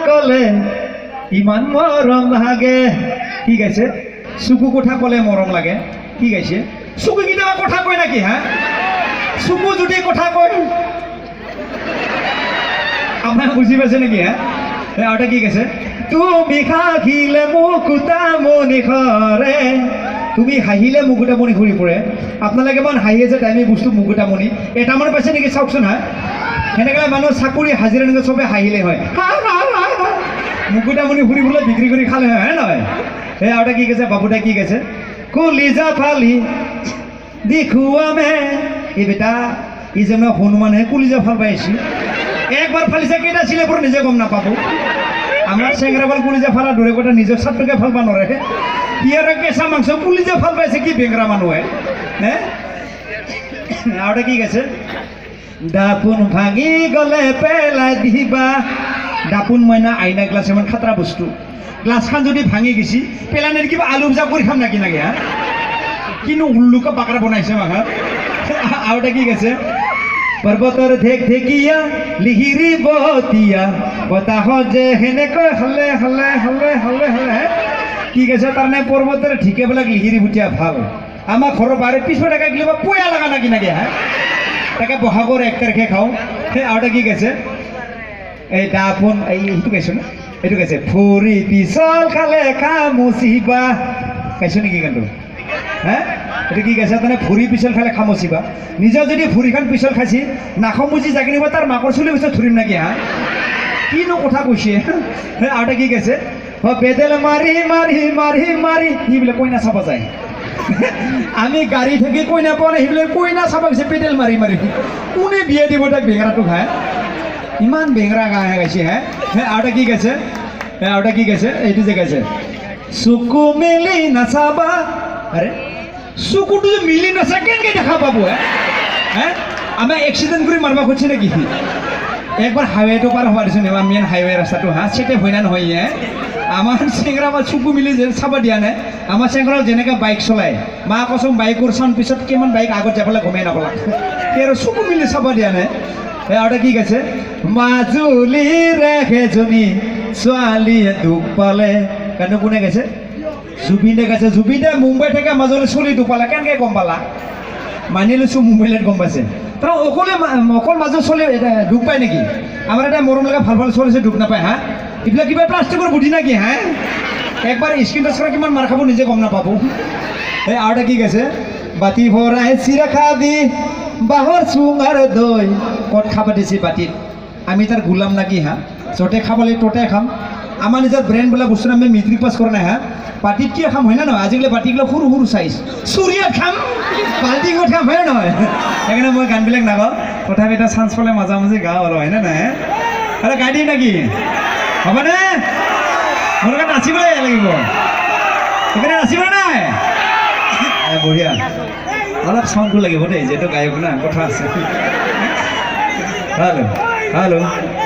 কলে ইমান মৰম লাগে কি গাইছে চুকু কথা কলে মৰম লাগে কি গাইছে চুকু কেতিয়াবা কথা কয় নাকি হা চুকু যদি কথা কয় আপোনাৰ বুজি পাইছে নেকি হা আৰু এটা কি কৈছে তুমি হাঁহিলে মুকুতা মণি সৰে তুমি হাঁহিলে মুকুতা মণি ঘূৰি ফুৰে আপোনালোকে ইমান হাঁহি আছে টাইমে বস্তু মুকুতা মণি এটামান পাইছে নেকি চাওকচোন হা সেনেকৈ মানুহ চাকৰি হাজিৰা এনেকৈ চবে হাঁহিলে হয় মুকুতা মণি ফুৰিবলৈ বিক্ৰী কৰি খালে হয় নহয় এই আৰু এটা কি কৈছে বাবুদাই কি কৈছে কলিজা ফালি দেখুৱামে এই বেটা ই যে হনুমানহে কলিজা ফাল পাইছি একবাৰ ফালিছে কেইটা ছিলে পৰ নিজে গম নাপাব আমাৰ চেংৰাবাল কলিজা ফালা দূৰে কথা নিজৰ ছাত্ৰকে ফালবা নৰে ইয়াৰ কেঁচা মাংস কলিজা ফাল পাইছে কি বেংৰা মানুহে হে আৰু কি কৈছে দাপোন ভাঙি গলে পেলাই দিবা দাপোন মইনা আইনা গ্লাছ ইমান খাতৰা বস্তু গ্লাছখন যদি ভাঙি গেছি পেলানেৰ কিবা আলু ভজা কৰি খাম নাকি নাকি হা কিনো উল্লুকা বাকৰা বনাইছে মাখা আৰু এটা কি কৈছে পৰ্বতৰ ঢেক ঢেকিয়া লিহিৰি বতিয়া বতাহ যে সেনেকৈ হলে হলে হলে হলে হলে কি কৈছে তাৰমানে পৰ্বতৰ ঢেকিয়াবিলাক লিহিৰি বুটিয়া ভাল আমাৰ ঘৰৰ বাৰে পিছৰ টাকা কিবা পয়া লগা নাকি নাকি হা তাকে বহাগৰ 1 তাৰিখে খাওঁ আৰু এটা কি কৈছে এই দাপোন এই সেইটো কৈছো না এইটো কৈছে ফুৰি পিছল খালে খামুচিবা কৈছো নেকি কিন্তু হা এইটো কি কৈছে তাৰমানে ফুৰি পিছল খালে খামুচিবা নিজৰ যদি ফুৰিখন পিছল খাইছি নাখামুচি জাগি নিব তাৰ মাকৰ চুলি পিছত ধৰিম নাকি হা কিনো কথা কৈছে আৰু এটা কি কৈছে পেডেল মাৰি মাৰি মাৰি মাৰি সেইবিলাক কইনা চাব যায় আমি গাড়ী থাকি কইনা পোৱা নাই সেইবিলাক কইনা চাব গৈছে পেডেল মাৰি মাৰি কোনে বিয়া দিব তাক বেঙেৰাটো খায় ইমান বেঙেৰা গায়ে গাইছে হে আৰু কি কৈছে আৰু কি কৈছে এইটো যে কৈছে চকু মেলি নাচাবা আৰে চকুটো যে মিলি নাচা কেনেকৈ দেখা পাব হে আমাৰ এক্সিডেণ্ট কৰি মাৰিব খুজিছে নেকি একবাৰ হাইৱেটো পাৰ হোৱা দিছোঁ আমাৰ মেইন হাইৱে ৰাস্তাটো হা চেটে হয় না নহয় হে আমাৰ চেংৰা বা চকু মিলি চাব দিয়া নাই আমাৰ চেংৰাও যেনেকৈ বাইক চলায় মা কচোন বাইকৰ চাউণ্ড পিছত কিমান বাইক আগত যাবলৈ গমেই নাপালা আৰু চকু মিলি চাব দিয়া নাই আৰু কি কৈছে মাজুলীৰ এজনী ছোৱালীয়ে দুখ পালে কাৰণে কোনে কৈছে জুবিনে কৈছে জুবিনে মুম্বাই থেকে মাজুলী চলি দুখ পালে কেনেকৈ গম পালা মানি লৈছোঁ মুম্বাইলৈ গম পাইছে তাৰ অকল মাজত চলি দুখ পায় নেকি আমাৰ এটা মৰম লগা ভাল ভাল চলিছে দুখ নাপায় হা এইবিলাক কিবা প্লাষ্টিকৰ বুদ্ধি নাকি হা একবাৰ স্ক্ৰীন টাচ কৰা কিমান মাৰ খাব নিজে গম নাপাব এই আৰু এটা কি কৈছে বাতি ভৰাই চিৰা খাবি বাঁহৰ চুঙাৰ দৈ ক'ত খাব দিছে বাতিত আমি তাৰ গোলাম নাকি হা য'তে খাব লাগে ত'তে খাম আমাৰ নিজৰ ব্ৰেণ্ড বোলা বস্তু আমি মেট্ৰিক পাছ কৰা নাই হা বাতিত কিয় খাম হয় না নহয় আজিকালি বাতিবিলাক সৰু সৰু চাইজ চুৰিয়াত খাম বাল্টিঙত খাম হয় নহয় সেইকাৰণে মই গানবিলাক নাগাওঁ তথাপি এটা চান্স পালে মাজে মাজে গাওঁ আৰু হয় নে নাই আৰু গাই দিম নেকি হ'বনে মোৰ কাৰণে নাচিবলৈ লাগিব সেইকাৰণে নাচিবলৈ নাই বঢ়িয়া অলপ চাউণ্ডটো লাগিব দেই যিহেতু গায়ক না কথা আছে হেল্ল' হেল্ল'